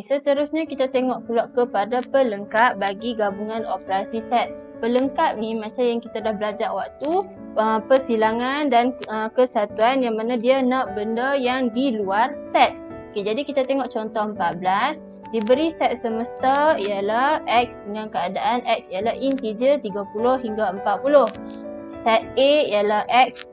Okey, seterusnya kita tengok pula kepada pelengkap bagi gabungan operasi set. Pelengkap ni macam yang kita dah belajar waktu persilangan dan kesatuan, yang mana dia nak benda yang di luar set. Okey, jadi kita tengok contoh 14. Diberi set semesta ialah X dengan keadaan X ialah integer 30 hingga 40. Set A ialah X,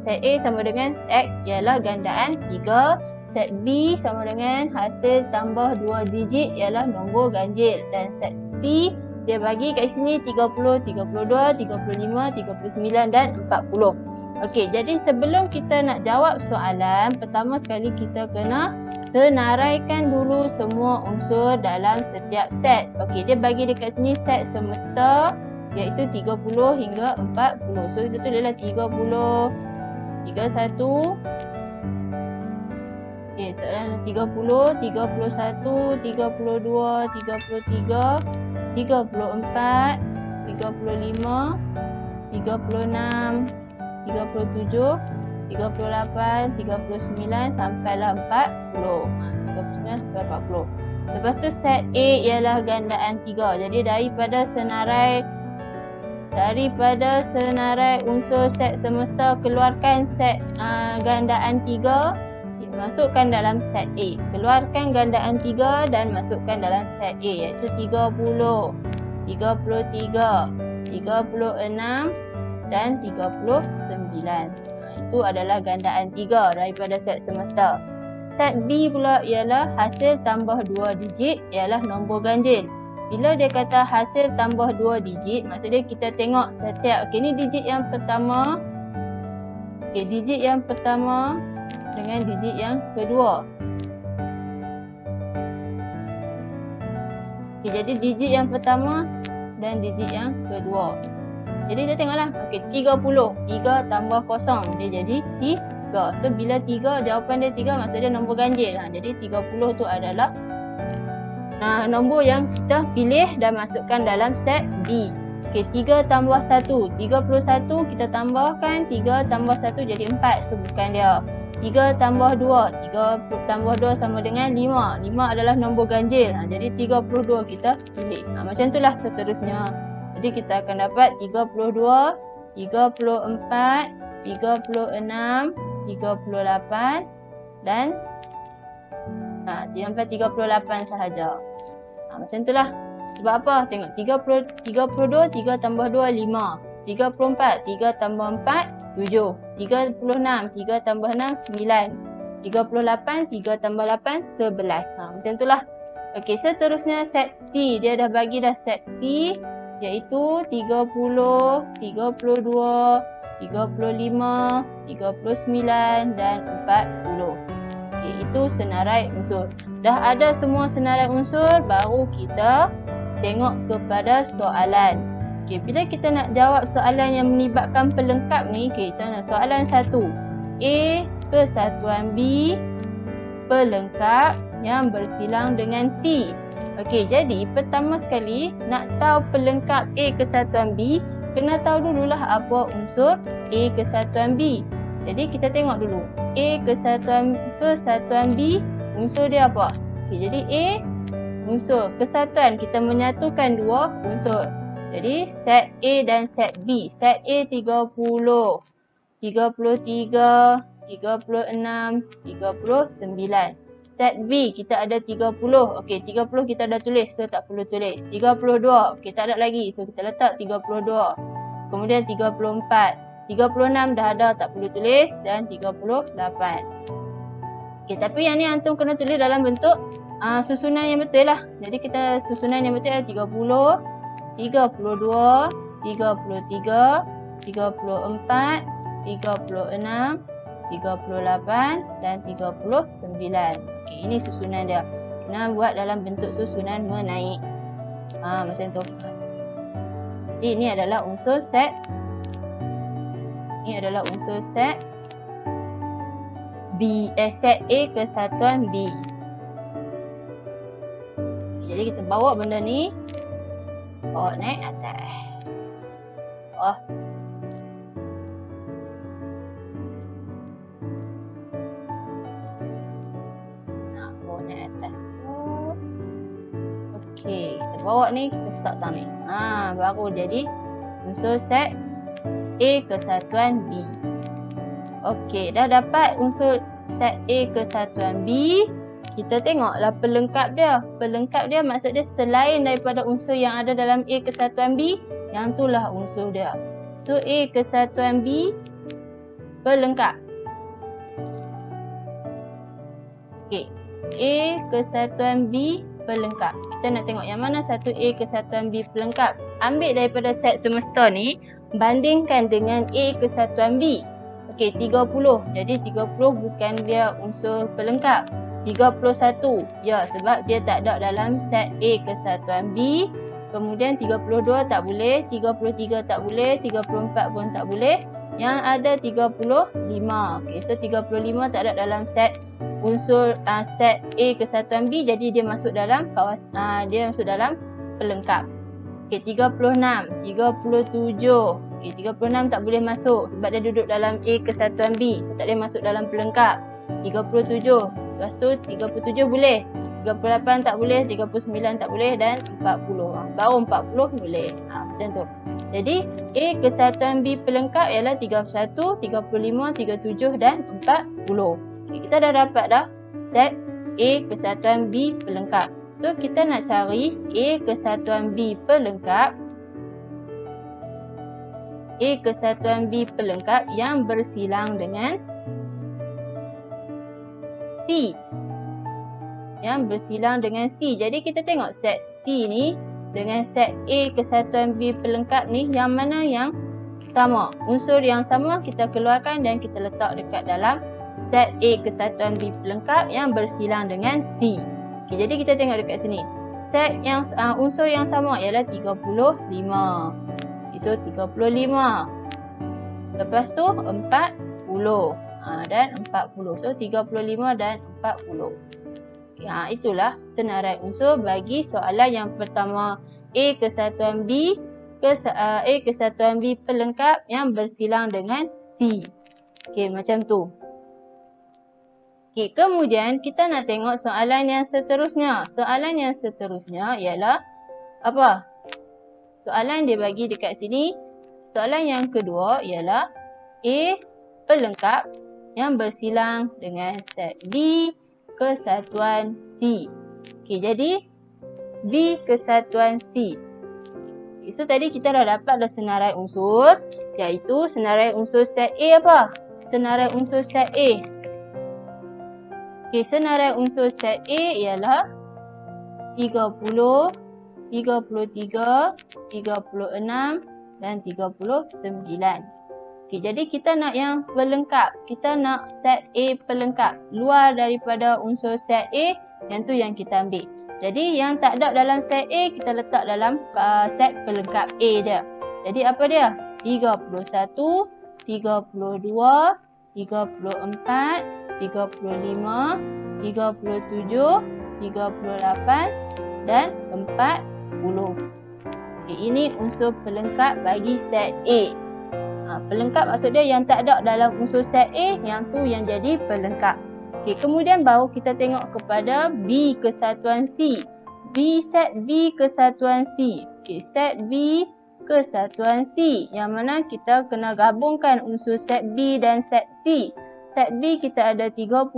set A sama dengan X ialah gandaan 3. Set B sama dengan hasil tambah 2 digit ialah nombor ganjil. Dan set C dia bagi kat sini 30, 32, 35, 39 dan 40. Okey, jadi sebelum kita nak jawab soalan, pertama sekali kita kena senaraikan dulu semua unsur dalam setiap set. Okey, dia bagi dekat sini set semesta iaitu 30 hingga 40. So kita tulislah 30, 31. Okey, 30, 31, 32, 33, 34, 35, 36, 37, 38, 39 sampailah 40. 39 sampai 40. Lepas tu set A ialah gandaan 3. Jadi daripada senarai unsur set semesta, keluarkan set gandaan 3, masukkan dalam set A. Keluarkan gandaan 3 dan masukkan dalam set A, iaitu 30, 33, 36 dan 39. Itu adalah gandaan 3 daripada set semesta. Set B pula ialah hasil tambah 2 digit ialah nombor ganjil. Bila dia kata hasil tambah 2 digit, maksudnya kita tengok setiap, okey, ni digit yang pertama. Okey, digit yang pertama dengan digit yang kedua. Okey, jadi digit yang pertama dan digit yang kedua. Jadi kita tengoklah. Okey, 30. 3 tambah 0. Dia jadi 3. So, bila 3, jawapan dia 3, maksud dia nombor ganjil. Jadi 30 tu adalah nombor yang kita pilih dan masukkan dalam set B. Okey, 3 tambah 1. 31 kita tambahkan. 3 tambah 1 jadi 4. So, bukan dia. 3 tambah 2. 3 tambah 2 sama dengan 5. 5 adalah nombor ganjil. Jadi 32 kita pilih. Macam itulah seterusnya. Jadi kita akan dapat 32, 34, 36, 38 dan sampai 38 sahaja. Macam itulah. Sebab apa? Tengok 32, 3 tambah 2, 5. 34, 3 tambah 4, 7. 36, 3 tambah 6, 9. 38, 3 tambah 8, 11. Macam itulah. Okey, seterusnya set C. Dia dah bagi dah set C, iaitu 30, 32, 35, 39 dan 40. Okey, itu senarai unsur. Dah ada semua senarai unsur, baru kita tengok kepada soalan. Okey, bila kita nak jawab soalan yang melibatkan pelengkap ni, okey, contoh soalan 1. A kesatuan B pelengkap yang bersilang dengan C. Okey, jadi pertama sekali nak tahu pelengkap A kesatuan B, kena tahu dululah apa unsur A kesatuan B. Jadi kita tengok dulu. A kesatuan B, unsur dia apa? Okey, jadi A unsur kesatuan, kita menyatukan dua unsur. Jadi set A dan set B. Set A 30, 33, 36, 39. Set B kita ada 30. Okey, 30 kita dah tulis, so tak perlu tulis. 32, okey, tak ada lagi, so kita letak 32. Kemudian 34. 36 dah ada, tak perlu tulis, dan 38. Okey, tapi yang ni antum kena tulis dalam bentuk susunan yang betul lah. Jadi kita susunan yang betul adalah 30, 32, 33, 34, 36, 38 dan 39. Okey, ini susunan dia. Kena buat dalam bentuk susunan menaik. Macam tu. Jadi ini adalah unsur set. Ini adalah unsur set B, set A kesatuan B. Jadi kita bawa benda ni, bawa naik atas. Bawa naik atas. bawah ni kita letak tang ni. Baru jadi unsur set A kesatuan B. Okey, dah dapat unsur set A kesatuan B. Kita tengoklah pelengkap dia. Pelengkap dia maksud dia selain daripada unsur yang ada dalam A kesatuan B, yang itulah unsur dia. So A kesatuan B pelengkap. Okey, A kesatuan B pelengkap. Kita nak tengok yang mana satu A kesatuan B pelengkap. Ambil daripada set semesta ni, bandingkan dengan A kesatuan B. Okey, 30. Jadi 30 bukan dia unsur pelengkap. 31. Ya, sebab dia tak ada dalam set A kesatuan B. Kemudian 32 tak boleh, 33 tak boleh, 34 pun tak boleh. Yang ada 35. Okey, so 35 tak ada dalam set unsur set A kesatuan B, jadi dia masuk dalam dia masuk dalam pelengkap. Okey, 36, 37. Okey, 36 tak boleh masuk sebab dia duduk dalam A kesatuan B. So tak boleh masuk dalam pelengkap. 37. Lepas tu 37 boleh. 38 tak boleh, 39 tak boleh dan 40. Baru 40 boleh. Macam tu. Jadi A kesatuan B pelengkap ialah 31, 35, 37 dan 40. Okay, kita dah dapat dah set A kesatuan B pelengkap. So kita nak cari A kesatuan B pelengkap. A kesatuan B pelengkap yang bersilang dengan C. Yang bersilang dengan C. Jadi kita tengok set C ni dengan set A kesatuan B pelengkap ni, yang mana yang sama. Unsur yang sama kita keluarkan dan kita letak dekat dalam set A kesatuan B pelengkap yang bersilang dengan C. Okay, jadi kita tengok dekat sini. Set yang unsur yang sama ialah 35. Okay, so 35. Lepas tu 40. Dan 40. So 35 dan 40. Okay, itulah senarai unsur bagi soalan yang pertama. A kesatuan B A kesatuan B pelengkap yang bersilang dengan C. Okay, macam tu. Okay, kemudian kita nak tengok soalan yang seterusnya. Soalan yang seterusnya ialah apa? Soalan dia bagi dekat sini. Soalan yang kedua ialah A pelengkap yang bersilang dengan set B kesatuan C. Okay, jadi B kesatuan C. Okay, so tadi kita dah dapat dah senarai unsur, iaitu senarai unsur set A apa? Senarai unsur set A. Okay, senarai unsur set A ialah 30, 33, 36 dan 39. Okay, jadi kita nak yang pelengkap. Kita nak set A pelengkap. Luar daripada unsur set A, yang tu yang kita ambil. Jadi yang tak ada dalam set A, kita letak dalam set pelengkap A dia. Jadi apa dia? 31, 32, 34, 35, 37, 38 dan 40. Okay, ini unsur pelengkap bagi set A. Pelengkap maksud dia yang tak ada dalam unsur set A, yang tu yang jadi pelengkap. Okay, kemudian baru kita tengok kepada B kesatuan C. Set B kesatuan C. Okay, set B kesatuan C. Yang mana kita kena gabungkan unsur set B dan set C. Set B kita ada 30,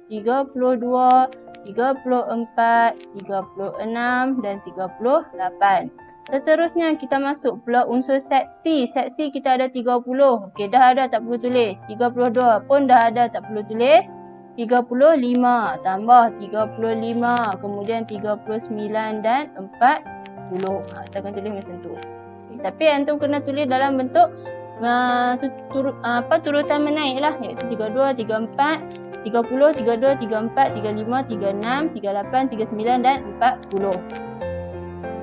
32, 34, 36 dan 38. Seterusnya kita masuk pula unsur set C. Set C kita ada 30. Okey, dah ada tak perlu tulis. 32 pun dah ada tak perlu tulis. 35 tambah 35, kemudian 39 dan 40. Kita akan tulis macam tu. Okay, tapi antum kena tulis dalam bentuk turutan menaik lah, iaitu 32, 34, 30, 32, 34, 35, 36, 38, 39 dan 40.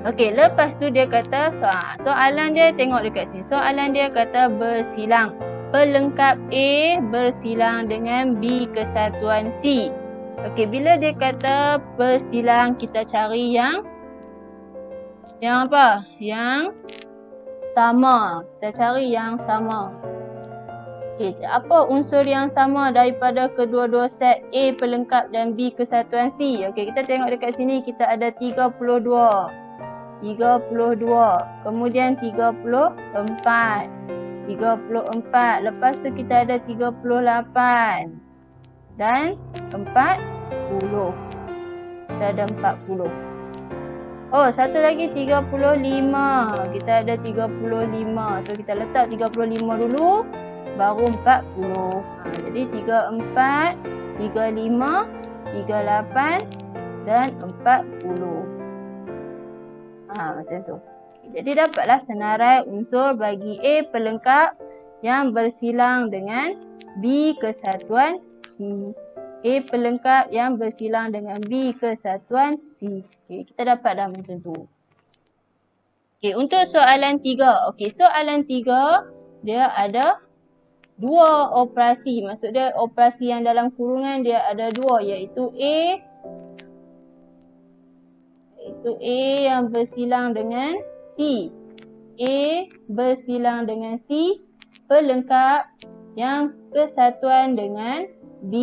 Okey, lepas tu dia kata soalan dia, tengok dekat sini. Soalan dia kata bersilang. Pelengkap A bersilang dengan B kesatuan C. Okey, bila dia kata bersilang, kita cari yang apa? Yang sama. Kita cari yang sama. Okey, apa unsur yang sama daripada kedua-dua set A pelengkap dan B kesatuan C? Okey, kita tengok dekat sini kita ada 32. 32. Kemudian 34. 34. Lepas tu kita ada 38. Dan 40. Kita ada 40. Oh, satu lagi 35. Kita ada 35. So, kita letak 35 dulu. Baru 40. Jadi 34, 35, 38 dan 40. Macam tu. Jadi dapatlah senarai unsur bagi A pelengkap yang bersilang dengan B kesatuan C. A pelengkap yang bersilang dengan B kesatuan C. Okey, kita dapat dah macam tu. Okey, untuk soalan 3. Okey, soalan 3 dia ada dua operasi. Maksud dia operasi yang dalam kurungan dia ada dua, iaitu A yang bersilang dengan C. A bersilang dengan C pelengkap yang kesatuan dengan B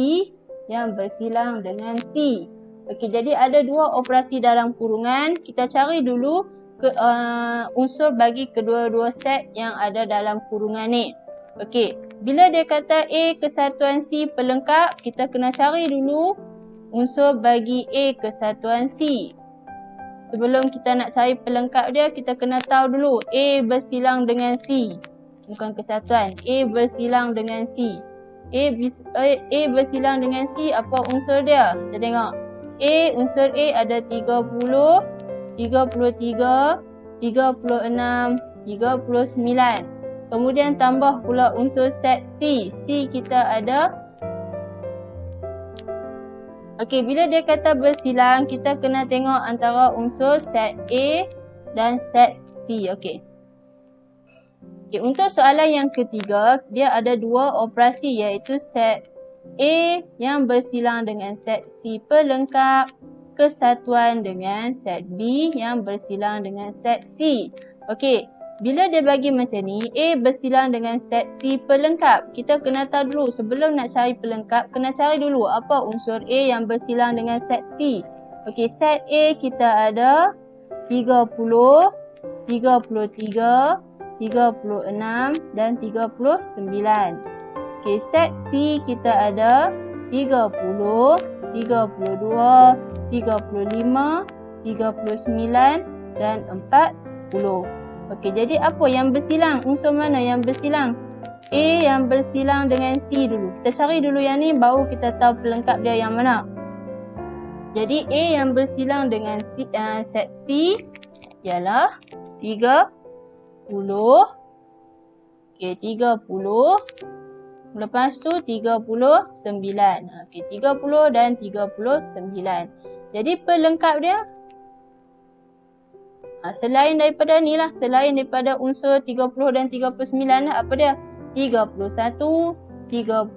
yang bersilang dengan C. Okey, jadi ada dua operasi dalam kurungan. Kita cari dulu unsur bagi kedua-dua set yang ada dalam kurungan ni. Okey, bila dia kata A kesatuan C pelengkap, kita kena cari dulu unsur bagi A kesatuan C. Sebelum kita nak cari pelengkap dia, kita kena tahu dulu A bersilang dengan C. Bukan kesatuan. A bersilang dengan C. A bersilang dengan C, apa unsur dia? Kita tengok. Unsur A ada 30, 33, 36, 39. Kemudian tambah pula unsur set C. C kita ada. Okey, bila dia kata bersilang, kita kena tengok antara unsur set A dan set C. Okey. Okey, untuk soalan yang ketiga, dia ada dua operasi, iaitu set A yang bersilang dengan set C pelengkap kesatuan dengan set B yang bersilang dengan set C. Okey, bila dia bagi macam ni, A bersilang dengan set C pelengkap. Kita kena tahu dulu, sebelum nak cari pelengkap, kena cari dulu apa unsur A yang bersilang dengan set C. Okey, set A kita ada 30, 33, 36 dan 39. Okey, set C kita ada 30, 32, 35, 39 dan 40. Okey, jadi apa yang bersilang? Unsur mana yang bersilang? A yang bersilang dengan C dulu. Kita cari dulu yang ni, baru kita tahu pelengkap dia yang mana. Jadi A yang bersilang dengan set C ialah 30. Okey, 30. Lepas tu 39. Okey, 30 dan 39. Jadi pelengkap dia selain daripada ni lah, selain daripada unsur 30 dan 39 lah, apa dia? 31, 32,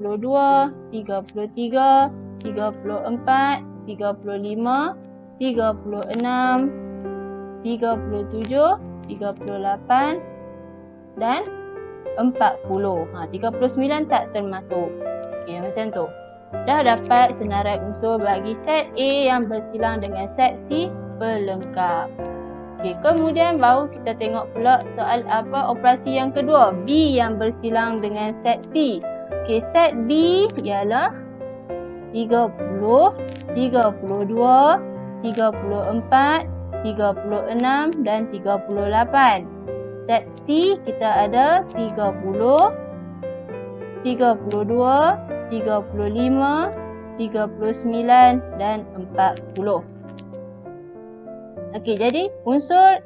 33, 34, 35, 36, 37, 38 dan 40. 39 tak termasuk. Okey, macam tu. Dah dapat senarai unsur bagi set A yang bersilang dengan set C pelengkap. Okey, kemudian baru kita tengok pula soal operasi yang kedua, B yang bersilang dengan set C. Okey, set B ialah 30, 32, 34, 36 dan 38. Set C kita ada 30, 32, 35, 39 dan 40. Okey, jadi unsur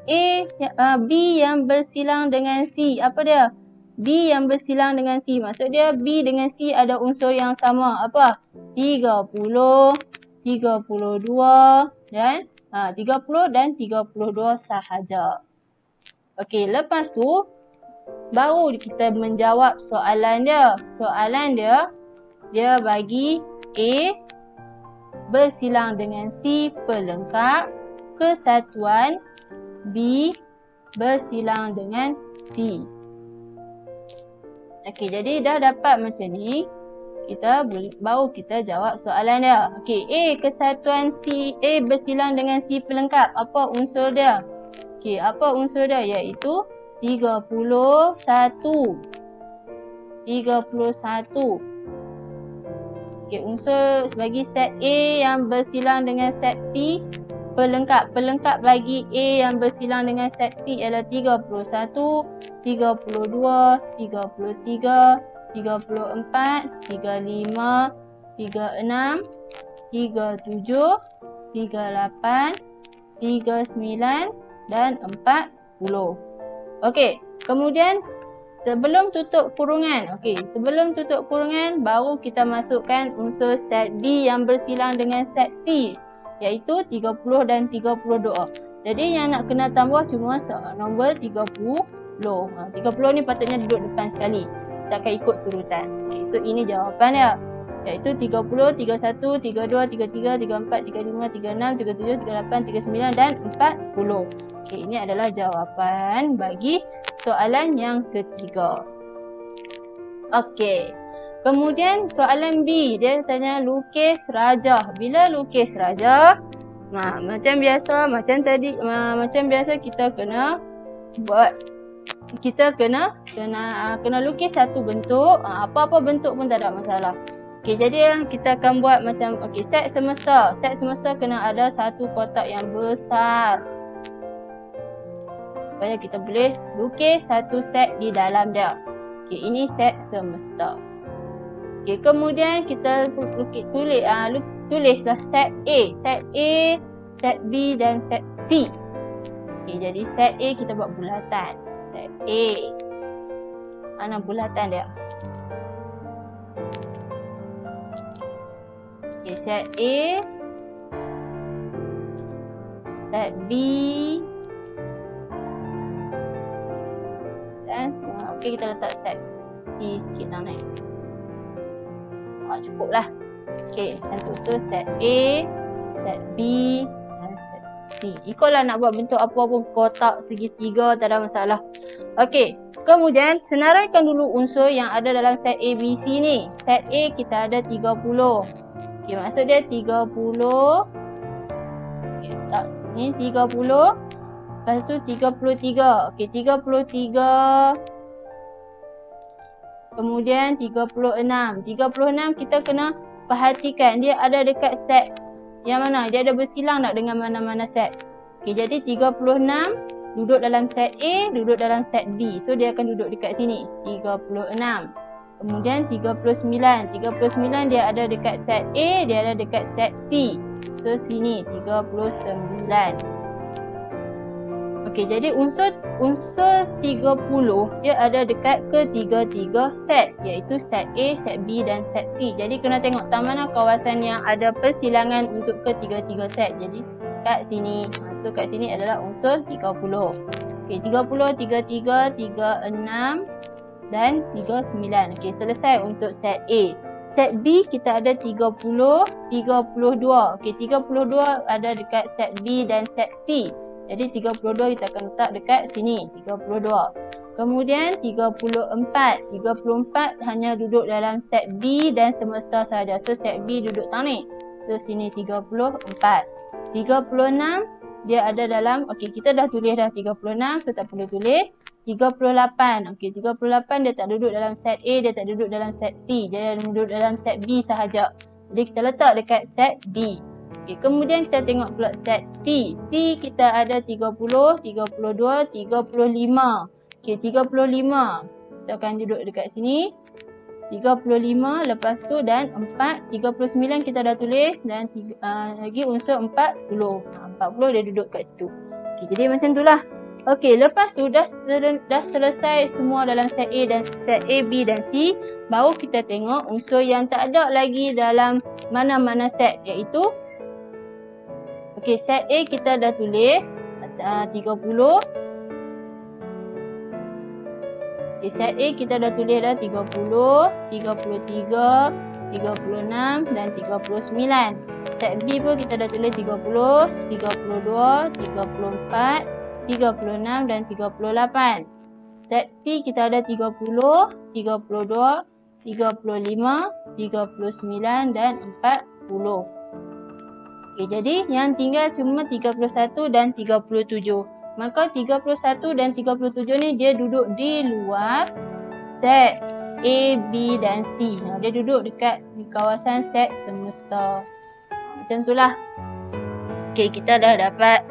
B yang bersilang dengan C, apa dia? B yang bersilang dengan C. Maksud dia B dengan C ada unsur yang sama. Apa? 30, 32 dan 30 dan 32 sahaja. Okey, lepas tu baru kita menjawab soalan dia. Soalan dia bagi A bersilang dengan C pelengkap kesatuan B bersilang dengan C. Okey, jadi dah dapat macam ni, baru kita jawab soalan dia. Okey, A kesatuan C, A bersilang dengan C pelengkap. Apa unsur dia? Okey, apa unsur dia? Iaitu 31. 31. Okey, unsur bagi set A yang bersilang dengan set C, pelengkap bagi A yang bersilang dengan set C ialah 31, 32, 33, 34, 35, 36, 37, 38, 39 dan 40. Okey, kemudian sebelum tutup kurungan, sebelum tutup kurungan baru kita masukkan unsur set B yang bersilang dengan set C, iaitu 30 dan 32. Jadi yang nak kena tambah cuma nombor 30. 30 ni patutnya duduk depan sekali. Kita akan ikut turutan. So ini jawapan dia. Iaitu 30, 31, 32, 33, 34, 35, 36, 37, 38, 39 dan 40. Okey, ini adalah jawapan bagi soalan yang ketiga. Okey. Kemudian soalan B, dia tanya lukis rajah. Bila lukis rajah, macam biasa kita kena buat, kita kena lukis satu bentuk. Apa-apa bentuk pun tak ada masalah. Okey, jadi kita akan buat macam set semesta. Set semesta kena ada satu kotak yang besar, supaya kita boleh lukis satu set di dalam dia. Okey, ini set semesta. Okey, kemudian kita tulislah set A, set B dan set C. Okey, jadi set A kita buat bulatan. Set A. Mana bulatan dia? Okey, set A, set B dan okey, kita letak set C sikit sana. Cukup lah. Okey, macam tu. So set A, set B dan set C. Ikutlah nak buat bentuk apa pun, kotak, segitiga, tak ada masalah. Okey, kemudian senaraikan dulu unsur yang ada dalam set A, B, C ni. Set A kita ada 30. Okey, maksud dia 30. Okey, letak ni 30. Lepas tu 33. Okey, 33. Kemudian 36. 36 kita kena perhatikan dia ada dekat set yang mana? Dia ada bersilang tak dengan mana-mana set? Okey, jadi 36 duduk dalam set A, duduk dalam set B. So dia akan duduk dekat sini. 36. Kemudian 39. 39 dia ada dekat set A, dia ada dekat set C. So sini 39. Okey, jadi unsur 30 dia ada dekat ketiga-tiga set, iaitu set A, set B dan set C. Jadi kena tengok tak mana kawasan yang ada persilangan untuk ketiga-tiga set. Jadi kat sini. So kat sini adalah unsur 30. Okey, 30, 33, 36 dan 39. Okey, selesai untuk set A. Set B kita ada 30, 32. Okey, 32 ada dekat set B dan set C. Jadi 32 kita akan letak dekat sini, 32. Kemudian 34. 34 hanya duduk dalam set B dan semesta sahaja. So set B duduk tang ni. So sini 34. 36 dia ada dalam, okey kita dah tulis dah 36, so tak perlu tulis. 38. Okey, 38 dia tak duduk dalam set A, dia tak duduk dalam set C. Dia duduk dalam set B sahaja. Jadi kita letak dekat set B. Okay, kemudian kita tengok pula set C. C kita ada 30, 32, 35. Okey, 35. Kita akan duduk dekat sini. 35 lepas tu dan 4. 39 kita dah tulis dan lagi unsur 40. 40 dia duduk kat situ. Okey, jadi macam itulah. Okey, lepas tu dah selesai semua dalam set A dan set A, B dan C. Baru kita tengok unsur yang tak ada lagi dalam mana-mana set, iaitu okey, set A kita dah tulis 30. Okey, set A kita dah tulis dah 30, 33, 36 dan 39. Set B pun kita dah tulis 30, 32, 34, 36 dan 38. Set C kita ada 30, 32, 35, 39 dan 40. Okey, jadi yang tinggal cuma 31 dan 37. Maka 31 dan 37 ni dia duduk di luar set A, B dan C. Dia duduk dekat di kawasan set semesta. Macam itulah. Okey, kita dah dapat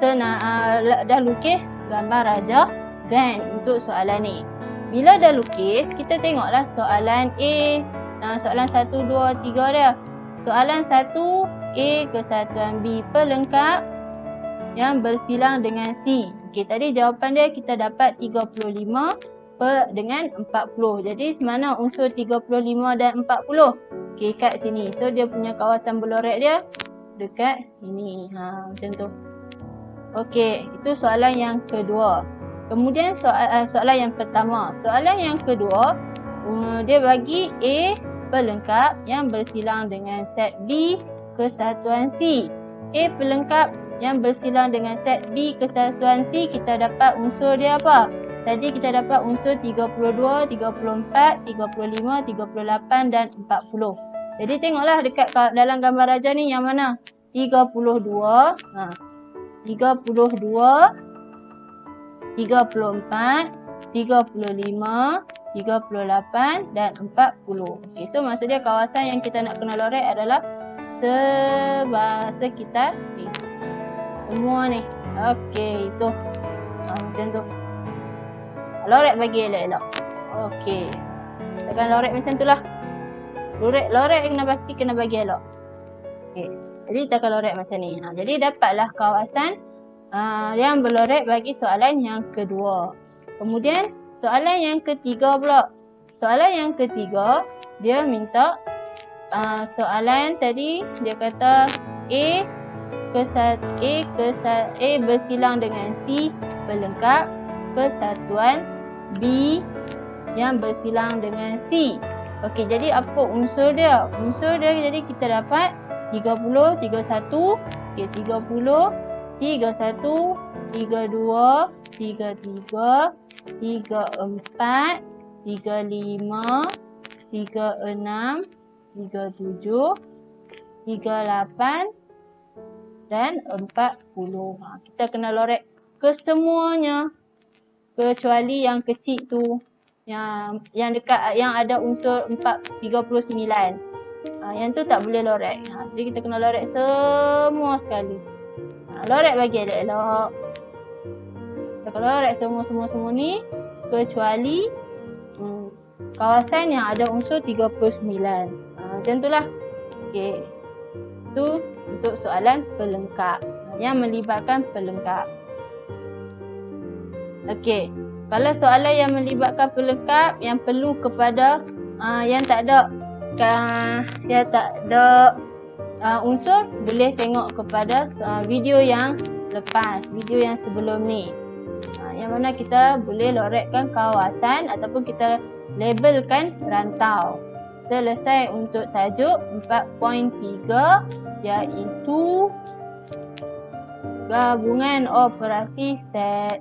dah lukis gambar Raja Van untuk soalan ni. Bila dah lukis, kita tengoklah soalan A, soalan 1, 2, 3 dia. Soalan 1, A kesatuan B pelengkap yang bersilang dengan C. Okey, tadi jawapan dia kita dapat 35 dengan 40. Jadi mana unsur 35 dan 40? Okey, kat sini. So dia punya kawasan berlorek dia dekat sini. Macam tu. Okey, itu soalan yang kedua. Kemudian soalan yang pertama. Soalan yang kedua, dia bagi A pelengkap yang bersilang dengan set B kesatuan C. A pelengkap yang bersilang dengan set B kesatuan C, kita dapat unsur dia apa? Tadi kita dapat unsur 32, 34, 35, 38 dan 40. Jadi tengoklah dekat dalam gambar Raja ni yang mana? 32, 32, 34, 35, 38 dan 40. Okey, so maksud dia kawasan yang kita nak kena lorek adalah sekitar ni. Semua ni. Okey, itu. Macam tu. Lorek bagi elok-elok. Okey. Kita akan lorek macam tu lah. Lorek kena bagi elok. Okey. Jadi kita akan lorek macam ni. Jadi dapatlah kawasan yang berlorek bagi soalan yang kedua. Kemudian soalan yang ketiga pula. Soalan yang ketiga dia minta soalan tadi dia kata A bersilang dengan C pelengkap kesatuan B yang bersilang dengan C. Okey, jadi apa unsur dia? Unsur dia jadi kita dapat 30, 31, okey 30, 31, 32, 33, 34, 35, 36, 37, 38 dan 40. Kita kena lorek ke semuanya kecuali yang kecil tu, yang dekat yang ada unsur 39. Yang tu tak boleh lorek. Jadi kita kena lorek semua sekali. Lorek bagi elok-elok. Kita kena lorek semua ni kecuali kawasan yang ada unsur 39. Macam itulah. Okey. Itu untuk soalan pelengkap yang melibatkan pelengkap. Okey. Kalau soalan yang melibatkan pelengkap yang perlu kepada yang tak ada unsur, boleh tengok kepada video yang lepas, video yang sebelum ni. Yang mana kita boleh lorekkan kawasan ataupun kita labelkan rantau. Selesai untuk tajuk 4.3 iaitu gabungan operasi set.